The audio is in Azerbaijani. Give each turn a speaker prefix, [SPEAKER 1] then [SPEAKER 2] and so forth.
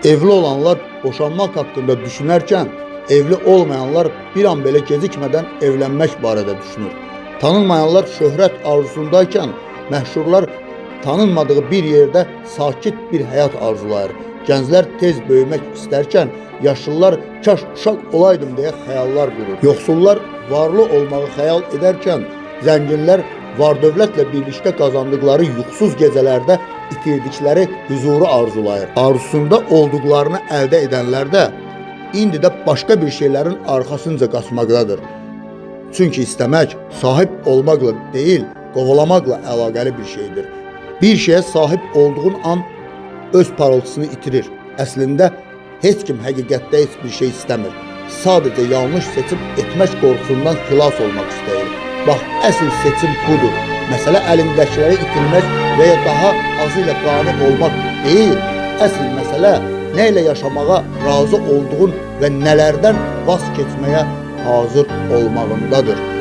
[SPEAKER 1] Evli olanlar boşanmak hakkında düşünərkən, evli olmayanlar bir an belə gecikmədən evlənmək barədə düşünür. Tanınmayanlar şöhrət arzusundayken, məşhurlar tanınmadığı bir yerdə sakit bir həyat arzulayır. Gənclər tez böyümək istərkən, yaşlılar kaş uşaq olaydım deyə xəyallar qurur. Yoxsullar varlı olmağı xəyal edərkən, zənginlər var-dövlətlə birlikdə qazandıqları yuxusuz gecələrdə itirdikləri huzuru arzulayır. Arzusunda olduqlarını əldə edənlər də indi də başqa bir şeylərin arxasınca qaçmaqdadır. Çünki istəmək sahib olmaqla deyil, qovalamaqla əlaqəli bir şeydir. Bir şeyə sahib olduğun an öz parıltısını itirir. Əslində heç kim həqiqətdə heç bir şey istəmir. Sadəcə yanlış seçim etmək qorxusundan xilas olmaq istəyir. Bax, əsl seçim budur. Məsələ əlindəkiləri itirmək və ya daha azı ilə qane olmaq deyil. Əsl məsələ nə ilə yaşamağa razı olduğun və nələrdən vaz keçməyə hazır olmağındadır.